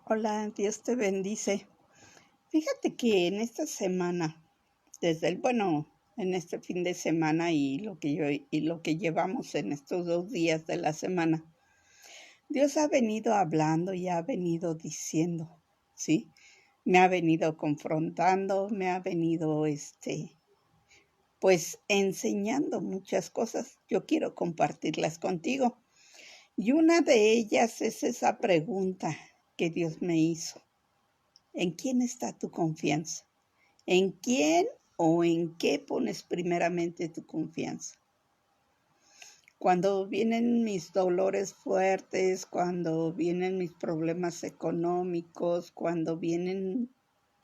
Hola, Dios te bendice. Fíjate que en esta semana, en este fin de semana y lo que llevamos en estos 2 días de la semana, Dios ha venido hablando y ha venido diciendo, ¿sí? Me ha venido confrontando, me ha venido, pues enseñando muchas cosas. Yo quiero compartirlas contigo. Y una de ellas es esa pregunta que Dios me hizo. ¿En quién está tu confianza? ¿En quién o en qué pones primeramente tu confianza? Cuando vienen mis dolores fuertes, cuando vienen mis problemas económicos, cuando vienen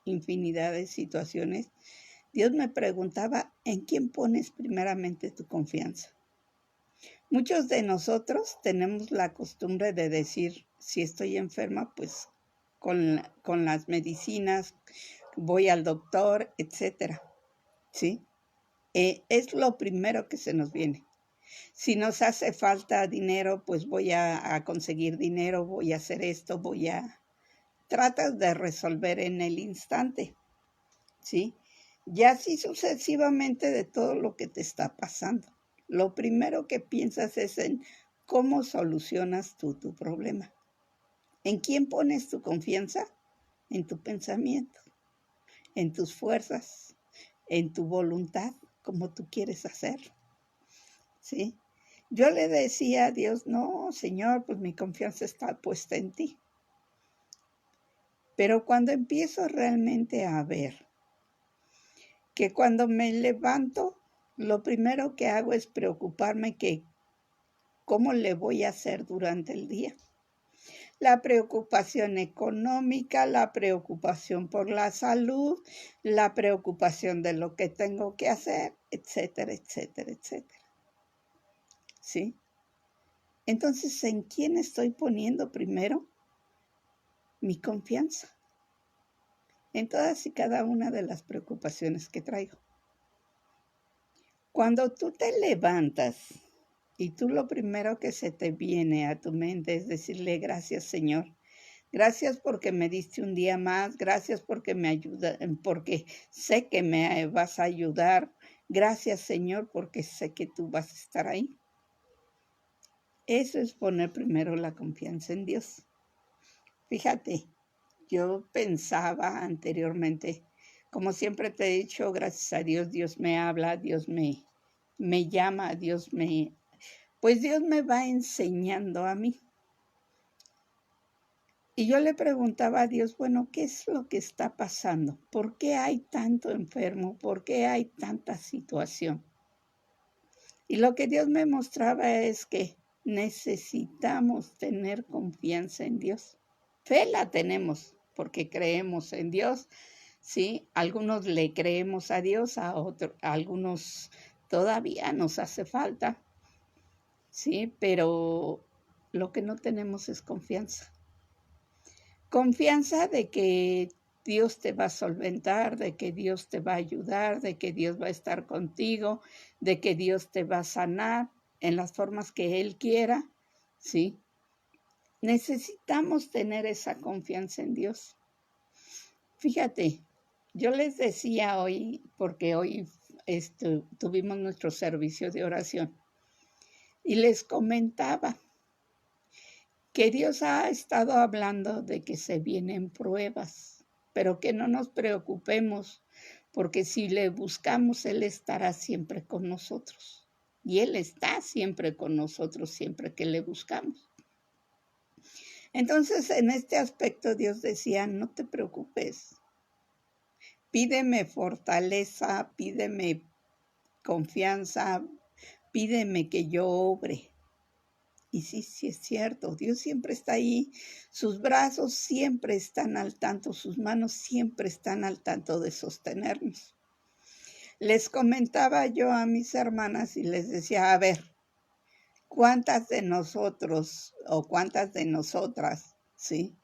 infinidad de situaciones, Dios me preguntaba, ¿en quién pones primeramente tu confianza? Muchos de nosotros tenemos la costumbre de decir, si estoy enferma, pues con las medicinas, voy al doctor, etcétera, ¿sí? Es lo primero que se nos viene. Si nos hace falta dinero, pues voy a conseguir dinero, voy a hacer esto, tratas de resolver en el instante, ¿sí? Y así sucesivamente de todo lo que te está pasando. Lo primero que piensas es en cómo solucionas tú tu problema. ¿En quién pones tu confianza? En tu pensamiento, en tus fuerzas, en tu voluntad, como tú quieres hacerlo, ¿sí? Yo le decía a Dios, no, Señor, pues mi confianza está puesta en ti. Pero cuando empiezo realmente a ver que cuando me levanto, lo primero que hago es preocuparme que cómo le voy a hacer durante el día. La preocupación económica, la preocupación por la salud, la preocupación de lo que tengo que hacer, etcétera, etcétera, etcétera. ¿Sí? Entonces, ¿en quién estoy poniendo primero mi confianza? En todas y cada una de las preocupaciones que traigo. Cuando tú te levantas y tú lo primero que se te viene a tu mente es decirle gracias, Señor. Gracias porque me diste un día más, gracias porque me ayuda, porque sé que me vas a ayudar. Gracias, Señor, porque sé que tú vas a estar ahí. Eso es poner primero la confianza en Dios. Fíjate, yo pensaba anteriormente, como siempre te he dicho, gracias a Dios, Dios me habla, Dios me llama, pues Dios me va enseñando a mí. Y yo le preguntaba a Dios, bueno, ¿qué es lo que está pasando? ¿Por qué hay tanto enfermo? ¿Por qué hay tanta situación? Y lo que Dios me mostraba es que necesitamos tener confianza en Dios. Fe la tenemos porque creemos en Dios, ¿sí? Algunos le creemos a Dios, a algunos todavía nos hace falta, ¿sí? Pero lo que no tenemos es confianza. Confianza de que Dios te va a solventar, de que Dios te va a ayudar, de que Dios va a estar contigo, de que Dios te va a sanar en las formas que Él quiera, ¿sí? Necesitamos tener esa confianza en Dios. Fíjate, yo les decía hoy, porque hoy tuvimos nuestro servicio de oración, y les comentaba que Dios ha estado hablando de que se vienen pruebas, pero que no nos preocupemos, porque si le buscamos, Él estará siempre con nosotros. Y Él está siempre con nosotros, siempre que le buscamos. Entonces, en este aspecto, Dios decía, no te preocupes, pídeme fortaleza, pídeme confianza, pídeme que yo obre. Y sí es cierto, Dios siempre está ahí, sus brazos siempre están al tanto, sus manos siempre están al tanto de sostenernos. Les comentaba yo a mis hermanas y les decía, a ver, ¿cuántas de nosotros o cuántas de nosotras, sí?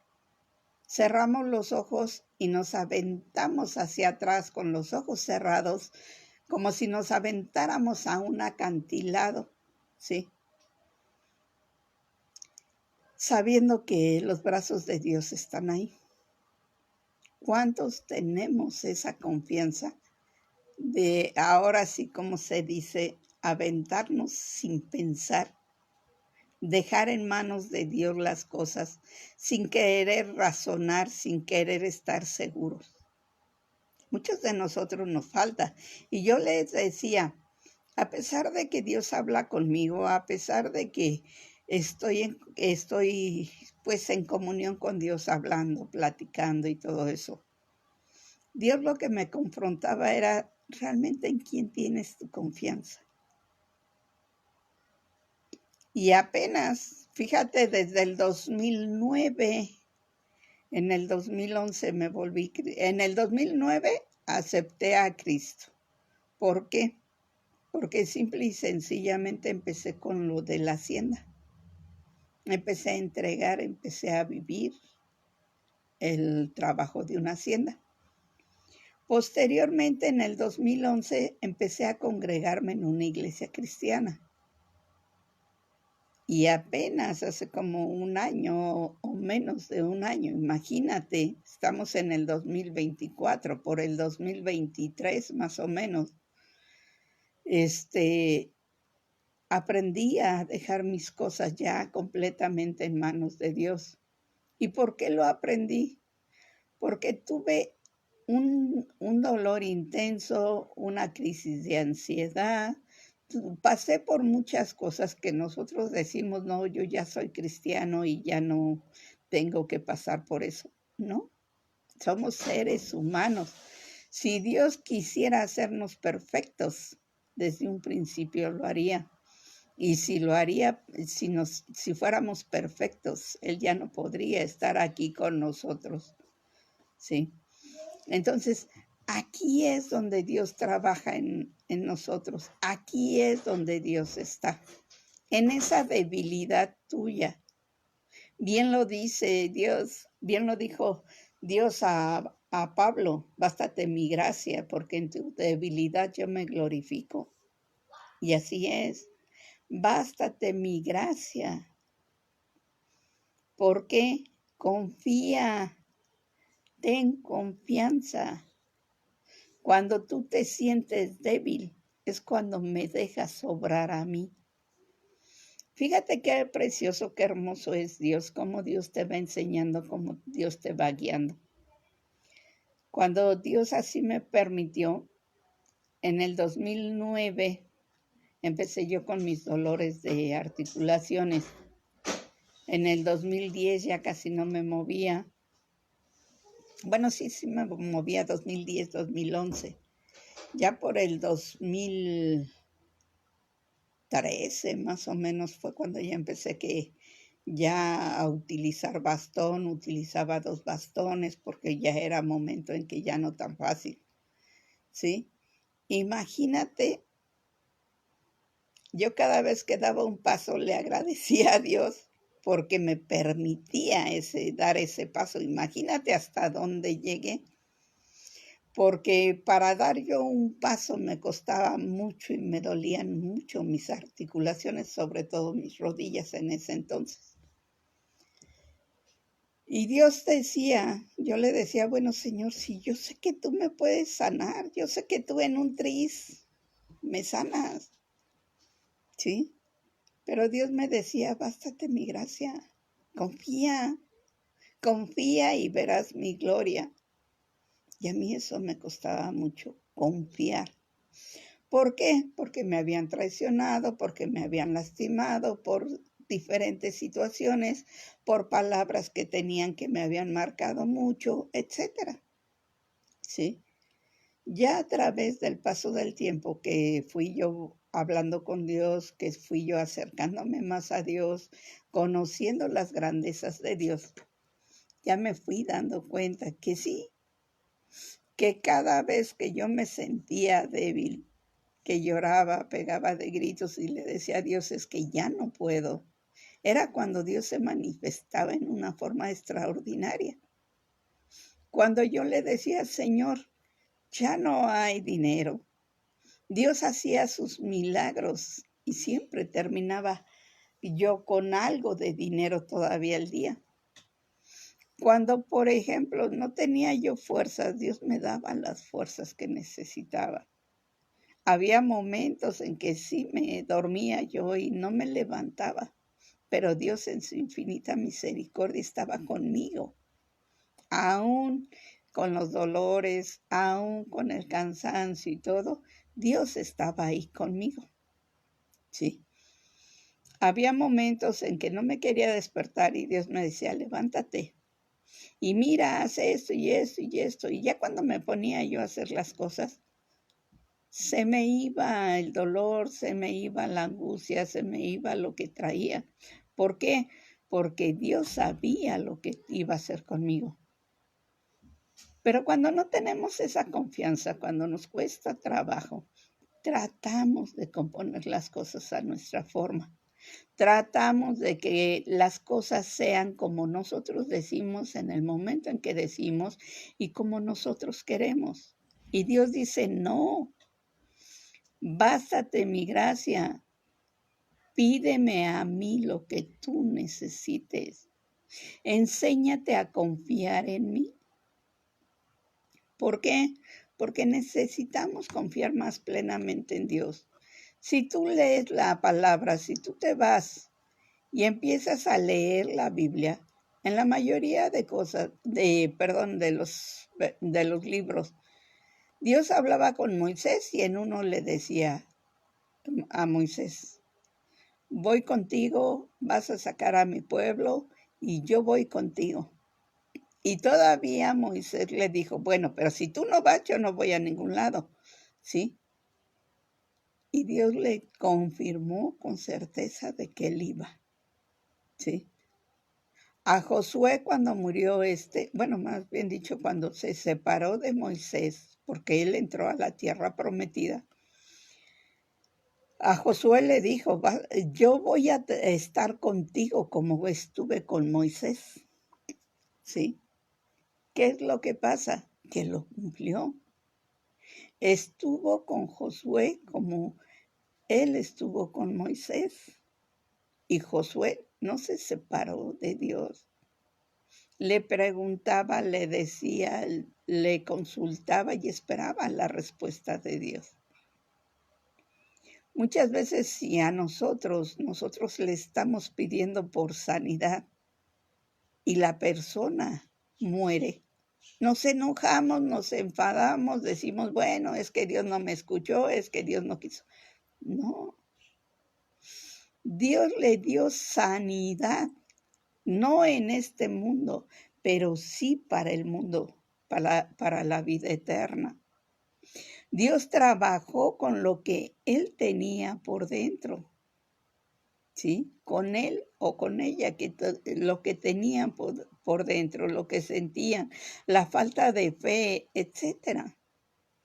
Cerramos los ojos y nos aventamos hacia atrás con los ojos cerrados, como si nos aventáramos a un acantilado, ¿sí? sabiendo que los brazos de Dios están ahí. ¿Cuántos tenemos esa confianza de ahora sí, como se dice, aventarnos sin pensar, dejar en manos de Dios las cosas, sin querer razonar, sin querer estar seguros? Muchos de nosotros nos falta. Y yo les decía, a pesar de que Dios habla conmigo, a pesar de que estoy pues en comunión con Dios, hablando, platicando y todo eso, Dios lo que me confrontaba era realmente en quién tienes tu confianza. Y apenas, fíjate, desde el 2009, en el 2011 en el 2009 acepté a Cristo. ¿Por qué? Porque simple y sencillamente empecé con lo de la hacienda. Empecé a entregar, empecé a vivir el trabajo de una hacienda. Posteriormente, en el 2011, empecé a congregarme en una iglesia cristiana. Y apenas hace como un año o menos de un año, imagínate, estamos en el 2024, por el 2023 más o menos, aprendí a dejar mis cosas ya completamente en manos de Dios. ¿Y por qué lo aprendí? Porque tuve un dolor intenso, una crisis de ansiedad. Pasé por muchas cosas que nosotros decimos, no, yo ya soy cristiano y ya no tengo que pasar por eso. No, somos seres humanos. Si Dios quisiera hacernos perfectos, desde un principio lo haría. Y si lo haría, si fuéramos perfectos, Él ya no podría estar aquí con nosotros. ¿Sí? Entonces, aquí es donde Dios trabaja en nosotros. Aquí es donde Dios está. En esa debilidad tuya. Bien lo dice Dios, bien lo dijo Dios a Pablo. Bástate mi gracia, porque en tu debilidad yo me glorifico. Y así es. Bástate mi gracia. Porque confía, ten confianza. Cuando tú te sientes débil, es cuando me dejas obrar a mí. Fíjate qué precioso, qué hermoso es Dios, cómo Dios te va enseñando, cómo Dios te va guiando. Cuando Dios así me permitió, en el 2009 empecé yo con mis dolores de articulaciones. En el 2010 ya casi no me movía. Bueno, sí me movía 2010, 2011. Ya por el 2013 más o menos fue cuando ya empecé ya a utilizar bastón, utilizaba 2 bastones porque ya era momento en que ya no tan fácil, ¿sí? Imagínate, yo cada vez que daba un paso le agradecía a Dios porque me permitía dar ese paso. Imagínate hasta dónde llegué. Porque para dar yo un paso me costaba mucho y me dolían mucho mis articulaciones, sobre todo mis rodillas en ese entonces. Y Dios decía, yo le decía, bueno, Señor, si yo sé que tú me puedes sanar, yo sé que tú en un tris me sanas, ¿sí? Pero Dios me decía, bástate mi gracia, confía, confía y verás mi gloria. Y a mí eso me costaba mucho, confiar. ¿Por qué? Porque me habían traicionado, porque me habían lastimado, por diferentes situaciones, por palabras que tenían que me habían marcado mucho, etcétera. ¿Sí? Ya a través del paso del tiempo que fui yo hablando con Dios, que fui yo acercándome más a Dios, conociendo las grandezas de Dios, ya me fui dando cuenta que sí, que cada vez que yo me sentía débil, que lloraba, pegaba de gritos y le decía a Dios, es que ya no puedo. Era cuando Dios se manifestaba en una forma extraordinaria. Cuando yo le decía, Señor, ya no hay dinero. Dios hacía sus milagros y siempre terminaba yo con algo de dinero todavía al día. Cuando, por ejemplo, no tenía yo fuerzas, Dios me daba las fuerzas que necesitaba. Había momentos en que sí me dormía yo y no me levantaba, pero Dios en su infinita misericordia estaba conmigo, aún con los dolores, aún con el cansancio y todo, Dios estaba ahí conmigo. Sí. Había momentos en que no me quería despertar y Dios me decía, levántate y mira, haz esto y esto y esto. Y ya cuando me ponía yo a hacer las cosas, se me iba el dolor, se me iba la angustia, se me iba lo que traía. ¿Por qué? Porque Dios sabía lo que iba a hacer conmigo. Pero cuando no tenemos esa confianza, cuando nos cuesta trabajo, tratamos de componer las cosas a nuestra forma. Tratamos de que las cosas sean como nosotros decimos en el momento en que decimos y como nosotros queremos. Y Dios dice, no, bástate mi gracia, pídeme a mí lo que tú necesites, enséñate a confiar en mí. ¿Por qué? Porque necesitamos confiar más plenamente en Dios. Si tú lees la palabra, si tú te vas y empiezas a leer la Biblia, en la mayoría de cosas, de los libros, Dios hablaba con Moisés y en uno le decía a Moisés, voy contigo, vas a sacar a mi pueblo y yo voy contigo. Y todavía Moisés le dijo, bueno, pero si tú no vas, yo no voy a ningún lado, ¿sí? Y Dios le confirmó con certeza de que él iba, ¿sí? A Josué cuando murió más bien dicho, cuando se separó de Moisés, porque él entró a la tierra prometida, a Josué le dijo, yo voy a estar contigo como estuve con Moisés, ¿sí? ¿Qué es lo que pasa? Que lo cumplió. Estuvo con Josué como él estuvo con Moisés. Y Josué no se separó de Dios. Le preguntaba, le decía, le consultaba y esperaba la respuesta de Dios. Muchas veces si a nosotros le estamos pidiendo por sanidad y la persona muere, nos enojamos, nos enfadamos, decimos, bueno, es que Dios no me escuchó, es que Dios no quiso. No, Dios le dio sanidad, no en este mundo, pero sí para el mundo, para la vida eterna. Dios trabajó con lo que él tenía por dentro, ¿sí? Con él o con ella, lo que tenían por dentro, lo que sentían, la falta de fe, etc.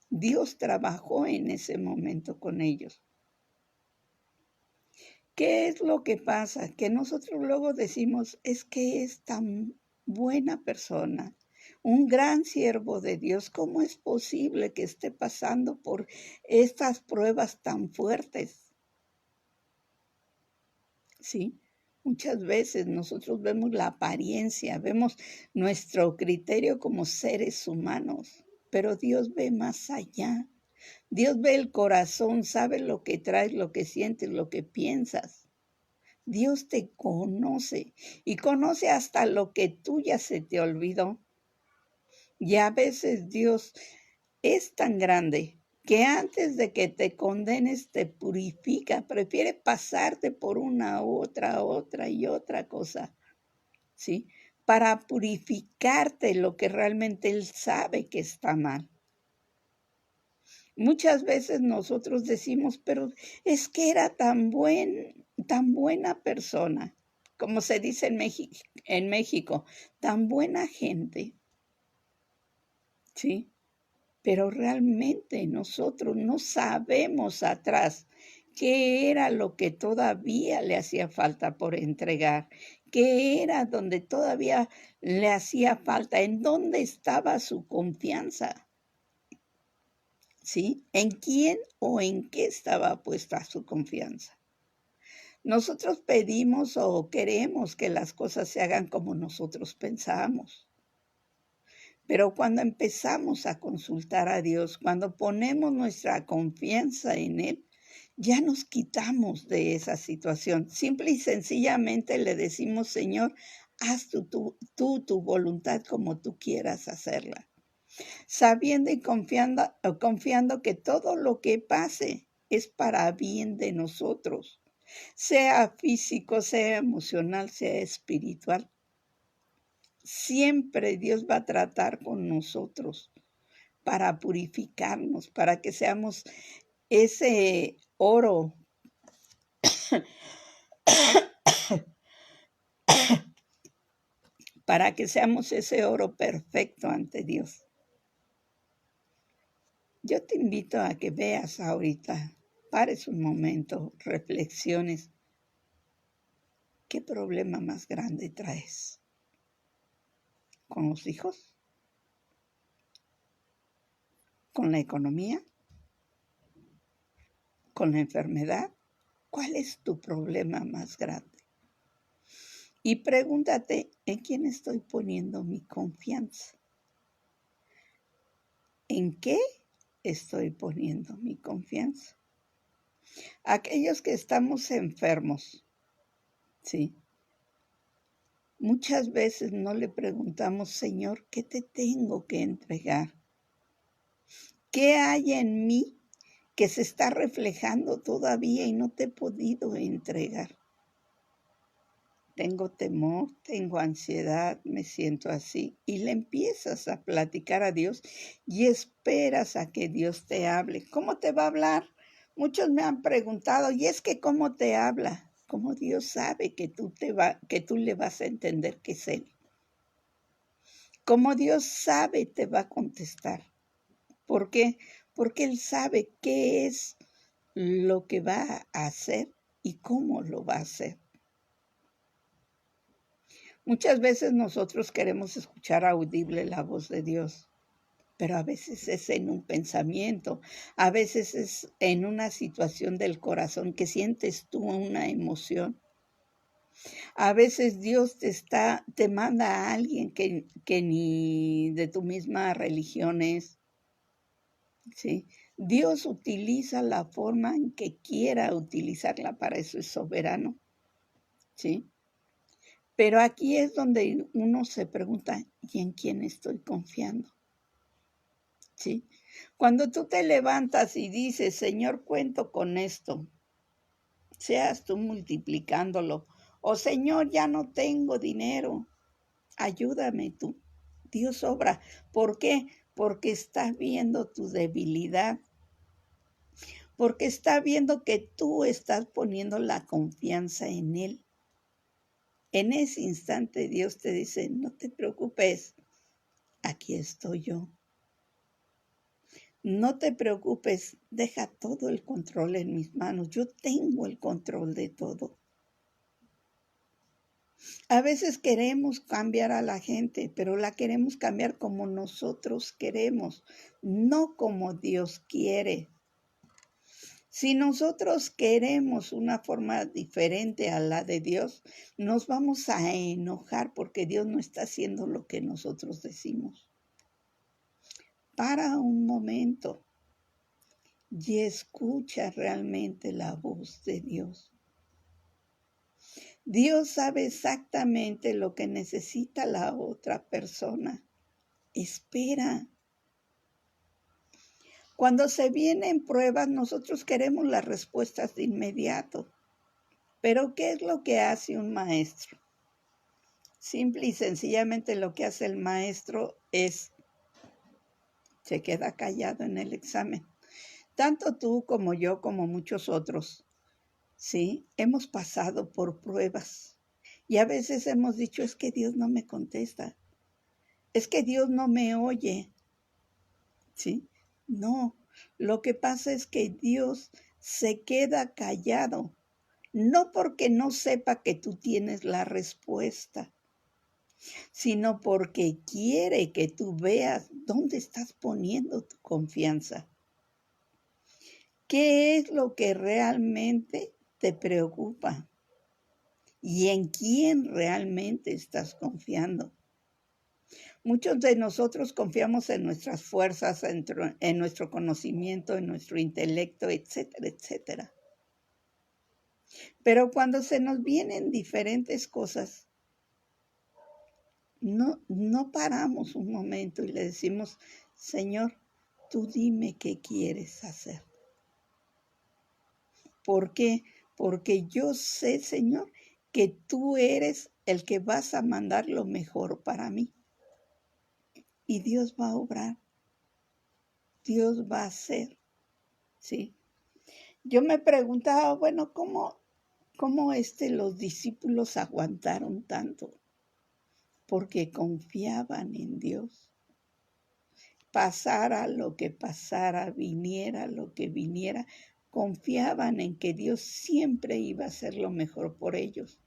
Dios trabajó en ese momento con ellos. ¿Qué es lo que pasa? Que nosotros luego decimos, es que es tan buena persona, un gran siervo de Dios. ¿Cómo es posible que esté pasando por estas pruebas tan fuertes? Sí, muchas veces nosotros vemos la apariencia, vemos nuestro criterio como seres humanos, pero Dios ve más allá. Dios ve el corazón, sabe lo que traes, lo que sientes, lo que piensas. Dios te conoce y conoce hasta lo que tú ya se te olvidó. Y a veces Dios es tan grande que antes de que te condenes te purifica, prefiere pasarte por una otra y otra cosa, ¿sí? Para purificarte lo que realmente Él sabe que está mal. Muchas veces nosotros decimos, pero es que era tan buena persona, como se dice en México, tan buena gente, ¿sí? Pero realmente nosotros no sabemos atrás qué era lo que todavía le hacía falta por entregar, qué era donde todavía le hacía falta, en dónde estaba su confianza. ¿Sí? ¿En quién o en qué estaba puesta su confianza? Nosotros pedimos o queremos que las cosas se hagan como nosotros pensamos. Pero cuando empezamos a consultar a Dios, cuando ponemos nuestra confianza en Él, ya nos quitamos de esa situación. Simple y sencillamente le decimos, Señor, haz tu voluntad como tú quieras hacerla. Sabiendo y confiando que todo lo que pase es para bien de nosotros, sea físico, sea emocional, sea espiritual. Siempre Dios va a tratar con nosotros para purificarnos, para que seamos ese oro para que seamos ese oro perfecto ante Dios. Yo te invito a que veas ahorita, pares un momento, reflexiones. ¿Qué problema más grande traes? ¿Con los hijos? ¿Con la economía? ¿Con la enfermedad? ¿Cuál es tu problema más grande? Y pregúntate, ¿en quién estoy poniendo mi confianza? ¿En qué estoy poniendo mi confianza? Aquellos que estamos enfermos, ¿sí? Muchas veces no le preguntamos, Señor, ¿qué te tengo que entregar? ¿Qué hay en mí que se está reflejando todavía y no te he podido entregar? Tengo temor, tengo ansiedad, me siento así. Y le empiezas a platicar a Dios y esperas a que Dios te hable. ¿Cómo te va a hablar? Muchos me han preguntado, ¿y es que cómo te habla? ¿Cómo Dios sabe que tú le vas a entender que es Él? ¿Cómo Dios sabe te va a contestar? ¿Por qué? Porque Él sabe qué es lo que va a hacer y cómo lo va a hacer. Muchas veces nosotros queremos escuchar audible la voz de Dios, pero a veces es en un pensamiento, a veces es en una situación del corazón que sientes tú una emoción. A veces Dios te manda a alguien que ni de tu misma religión es, ¿sí? Dios utiliza la forma en que quiera utilizarla, para eso es soberano, ¿sí? Pero aquí es donde uno se pregunta, ¿y en quién estoy confiando? ¿Sí? Cuando tú te levantas y dices, Señor, cuento con esto, seas tú multiplicándolo, o Señor, ya no tengo dinero, ayúdame tú. Dios obra. ¿Por qué? Porque está viendo tu debilidad, porque está viendo que tú estás poniendo la confianza en Él. En ese instante Dios te dice, no te preocupes, aquí estoy yo. No te preocupes, deja todo el control en mis manos. Yo tengo el control de todo. A veces queremos cambiar a la gente, pero la queremos cambiar como nosotros queremos, no como Dios quiere. Si nosotros queremos una forma diferente a la de Dios, nos vamos a enojar porque Dios no está haciendo lo que nosotros decimos. Para un momento y escucha realmente la voz de Dios. Dios sabe exactamente lo que necesita la otra persona. Espera. Cuando se vienen pruebas, nosotros queremos las respuestas de inmediato. Pero ¿qué es lo que hace un maestro? Simple y sencillamente lo que hace el maestro es, se queda callado en el examen. Tanto tú como yo, como muchos otros, ¿sí? Hemos pasado por pruebas. Y a veces hemos dicho, es que Dios no me contesta. Es que Dios no me oye. ¿Sí? No, lo que pasa es que Dios se queda callado, no porque no sepa que tú tienes la respuesta, sino porque quiere que tú veas dónde estás poniendo tu confianza. ¿Qué es lo que realmente te preocupa? y en quién realmente estás confiando. Muchos de nosotros confiamos en nuestras fuerzas, en nuestro conocimiento, en nuestro intelecto, etcétera, etcétera. Pero cuando se nos vienen diferentes cosas, no paramos un momento y le decimos, Señor, tú dime qué quieres hacer. ¿Por qué? Porque yo sé, Señor, que tú eres el que vas a mandar lo mejor para mí. Y Dios va a obrar. Dios va a hacer. ¿Sí? Yo me preguntaba, bueno, ¿cómo los discípulos aguantaron tanto? Porque confiaban en Dios. Pasara lo que pasara, viniera lo que viniera, confiaban en que Dios siempre iba a hacer lo mejor por ellos.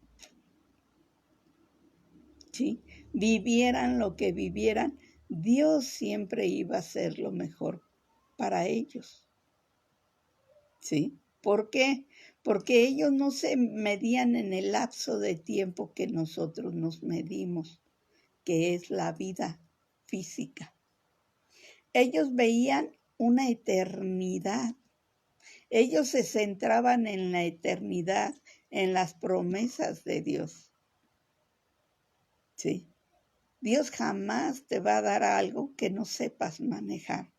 ¿Sí? Vivieran lo que vivieran, Dios siempre iba a hacer lo mejor para ellos. ¿Sí? ¿Por qué? Porque ellos no se medían en el lapso de tiempo que nosotros nos medimos, que es la vida física. Ellos veían una eternidad. Ellos se centraban en la eternidad, en las promesas de Dios. ¿Sí? Dios jamás te va a dar algo que no sepas manejar.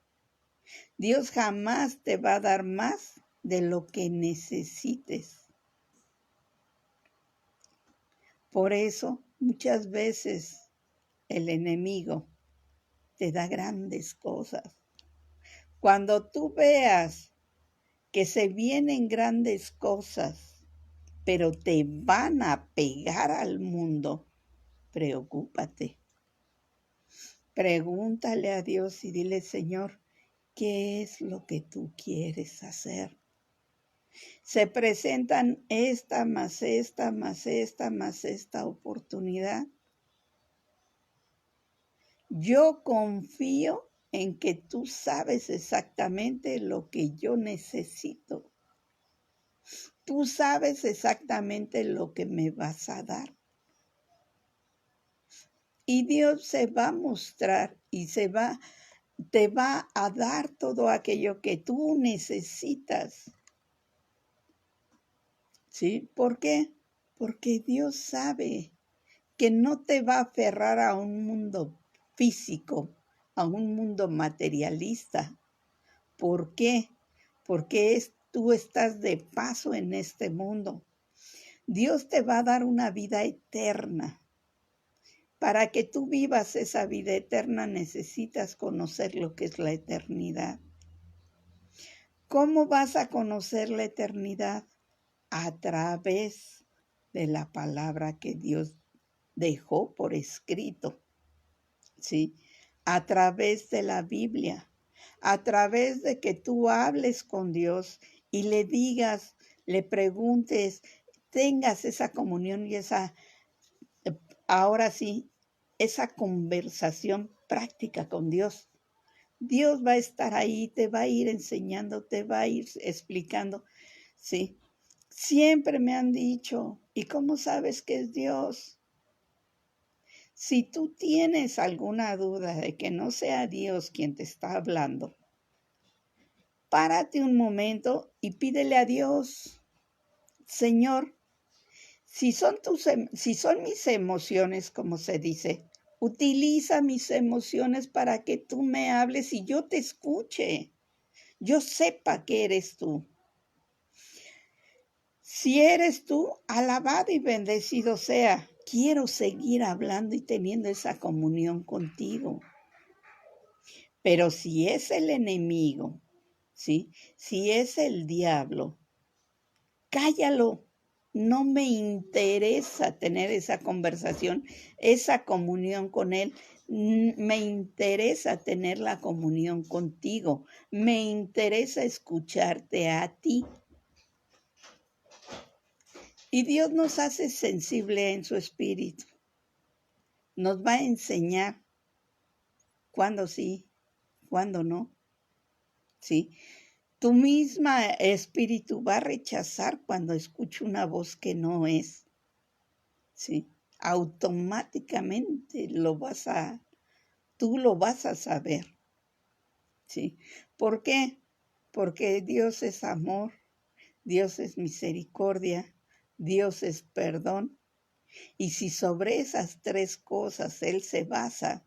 Dios jamás te va a dar más de lo que necesites. Por eso, muchas veces el enemigo te da grandes cosas. Cuando tú veas que se vienen grandes cosas, pero te van a pegar al mundo, preocúpate. Pregúntale a Dios y dile, Señor, ¿qué es lo que tú quieres hacer? Se presentan esta más esta más esta más esta oportunidad. Yo confío en que tú sabes exactamente lo que yo necesito. Tú sabes exactamente lo que me vas a dar. Y Dios se va a mostrar y te va a dar todo aquello que tú necesitas. ¿Sí? ¿Por qué? Porque Dios sabe que no te va a aferrar a un mundo físico, a un mundo materialista. ¿Por qué? Porque tú estás de paso en este mundo. Dios te va a dar una vida eterna. Para que tú vivas esa vida eterna necesitas conocer lo que es la eternidad. ¿Cómo vas a conocer la eternidad? A través de la palabra que Dios dejó por escrito, ¿sí? A través de la Biblia, a través de que tú hables con Dios y le digas, le preguntes, tengas esa comunión y ahora sí, esa conversación práctica con Dios. Dios va a estar ahí, te va a ir enseñando, te va a ir explicando, ¿sí? Siempre me han dicho, ¿y cómo sabes que es Dios? Si tú tienes alguna duda de que no sea Dios quien te está hablando, párate un momento y pídele a Dios, Señor, si son mis emociones, como se dice, utiliza mis emociones para que tú me hables y yo te escuche, yo sepa que eres tú. Si eres tú, alabado y bendecido sea. Quiero seguir hablando y teniendo esa comunión contigo. Pero si es el enemigo, ¿sí? Si es el diablo, cállalo. No me interesa tener esa conversación, esa comunión con él. Me interesa tener la comunión contigo. Me interesa escucharte a ti. Y Dios nos hace sensible en su espíritu. Nos va a enseñar cuándo sí, cuándo no. ¿Sí? Tu misma espíritu va a rechazar cuando escucha una voz que no es. ¿sí? Automáticamente tú lo vas a saber, ¿sí? ¿Por qué? Porque Dios es amor, Dios es misericordia, Dios es perdón. Y si sobre esas tres cosas Él se basa,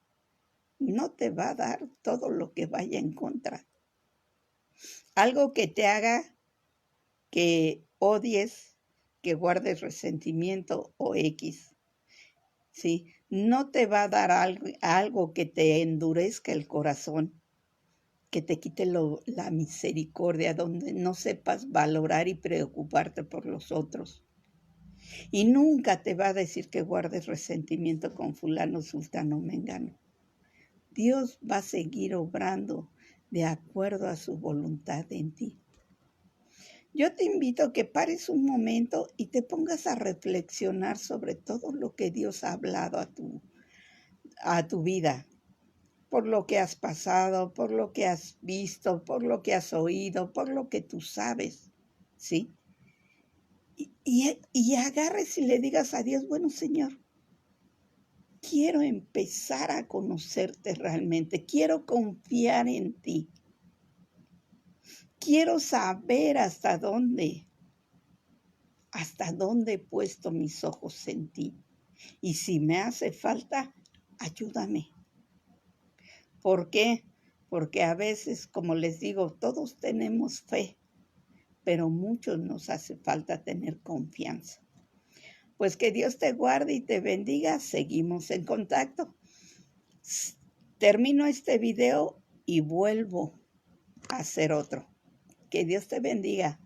no te va a dar todo lo que vaya en contra. Algo que te haga que odies, que guardes resentimiento o X, ¿sí? No te va a dar algo que te endurezca el corazón, que te quite la misericordia, donde no sepas valorar y preocuparte por los otros. Y nunca te va a decir que guardes resentimiento con fulano, sultano, mengano. Dios va a seguir obrando de acuerdo a su voluntad en ti. Yo te invito a que pares un momento y te pongas a reflexionar sobre todo lo que Dios ha hablado a tu vida, por lo que has pasado, por lo que has visto, por lo que has oído, por lo que tú sabes, ¿sí? Y agarres y le digas a Dios, bueno, Señor, quiero empezar a conocerte realmente, quiero confiar en ti, quiero saber hasta dónde he puesto mis ojos en ti. Y si me hace falta, ayúdame. ¿Por qué? Porque a veces, como les digo, todos tenemos fe, pero muchos nos hace falta tener confianza. Pues que Dios te guarde y te bendiga. Seguimos en contacto. Termino este video y vuelvo a hacer otro. Que Dios te bendiga.